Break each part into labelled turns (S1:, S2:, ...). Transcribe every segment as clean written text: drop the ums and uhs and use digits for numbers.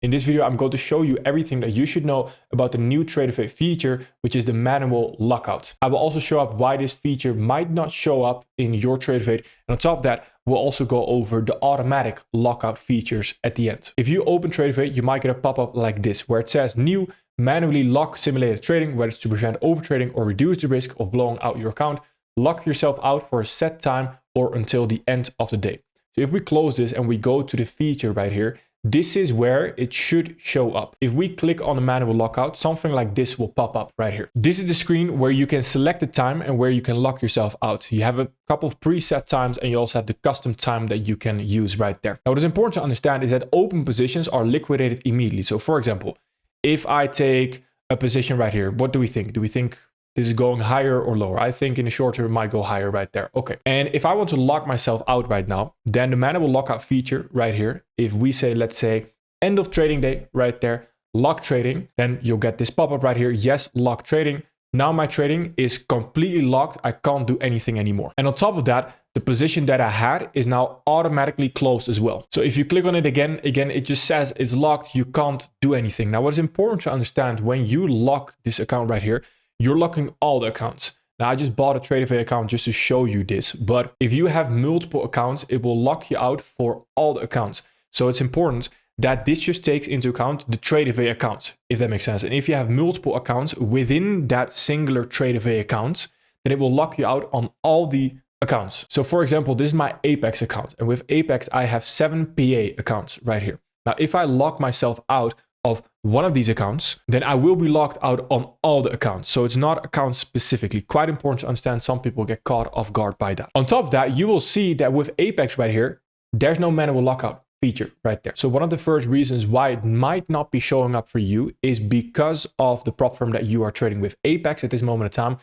S1: In this video, I'm going to show you everything that you should know about the new Tradovate feature, which is the manual lockout. I will also show up why this feature might not show up in your Tradovate. And on top of that, we'll also go over the automatic lockout features at the end. If you open Tradovate, you might get a pop-up like this, where it says new manually lock simulated trading, whether it's to prevent overtrading or reduce the risk of blowing out your account. Lock yourself out for a set time or until the end of the day. So if we close this and we go to the feature right here, this is where it should show up. If we click on the manual lockout, something like this will pop up right here. This is the screen where you can select the time and where you can lock yourself out. You have a couple of preset times and you also have the custom time that you can use right there. Now, what is important to understand is that open positions are liquidated immediately. So for example, if I take a position right here, what do we think? Do we think this is going higher or lower? I think in the short term it might go higher right there. Okay. And if I want to lock myself out right now, then the manual lockout feature right here, if we say, let's say end of trading day right there, lock trading, then you'll get this pop-up right here. Yes, lock trading. Now my trading is completely locked. I can't do anything anymore. And on top of that, the position that I had is now automatically closed as well. So if you click on it again, it just says it's locked. You can't do anything. Now, what is important to understand when you lock this account right here, you're locking all the accounts. Now, I just bought a Tradovate account just to show you this, but if you have multiple accounts, it will lock you out for all the accounts. So it's important that this just takes into account the Tradovate accounts, if that makes sense. And if you have multiple accounts within that singular Tradovate account, then it will lock you out on all the accounts. So for example, this is my Apex account. And with Apex, I have 7 PA accounts right here. Now, if I lock myself out of one of these accounts, then I will be locked out on all the accounts. So it's not account specifically. Quite important to understand. Some people get caught off guard by that. On top of that, you will see that with Apex right here, there's no manual lockout feature right there. So one of the first reasons why it might not be showing up for you is because of the prop firm that you are trading with. Apex at this moment in time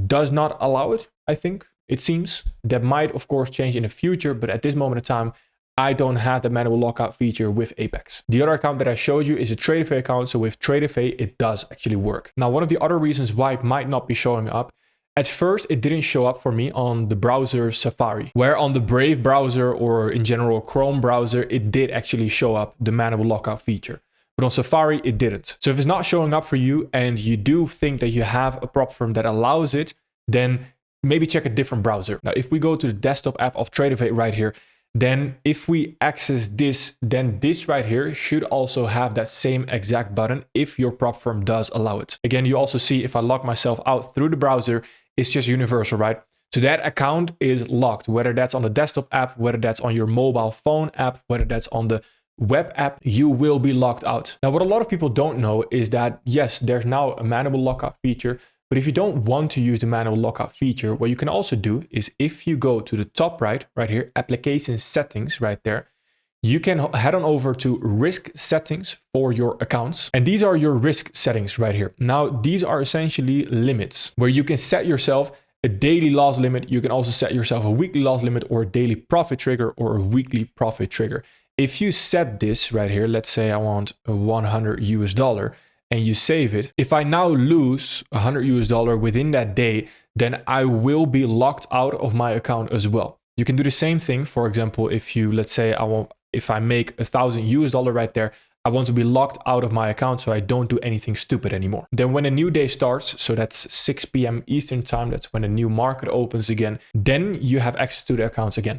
S1: does not allow it, I think. It seems that might of course change in the future, but at this moment in time, I don't have the manual lockout feature with Apex. The other account that I showed you is a Tradovate account. So with Tradovate, it does actually work. Now, one of the other reasons why it might not be showing up, at first, it didn't show up for me on the browser Safari, where on the Brave browser or in general Chrome browser, it did actually show up the manual lockout feature. But on Safari, it didn't. So if it's not showing up for you and you do think that you have a prop firm that allows it, then maybe check a different browser. Now, if we go to the desktop app of Tradovate right here, then if we access this, then this right here should also have that same exact button if your prop firm does allow it. Again, you also see if I lock myself out through the browser, it's just universal, right? So that account is locked, whether that's on the desktop app, whether that's on your mobile phone app, whether that's on the web app, you will be locked out. Now, what a lot of people don't know is that, yes, there's now a manual lockout feature. But if you don't want to use the manual lockout feature, what you can also do is if you go to the top right here, application settings right there, you can head on over to risk settings for your accounts. And these are your risk settings right here. Now, these are essentially limits where you can set yourself a daily loss limit. You can also set yourself a weekly loss limit or a daily profit trigger or a weekly profit trigger. If you set this right here, let's say I want a $100 and you save it. If I now lose $100 within that day, then I will be locked out of my account as well. You can do the same thing. For example, if you, let's say if I make $1,000 right there, I want to be locked out of my account so I don't do anything stupid anymore. Then when a new day starts, so that's 6 p.m. Eastern time, that's when a new market opens again, then you have access to the accounts again.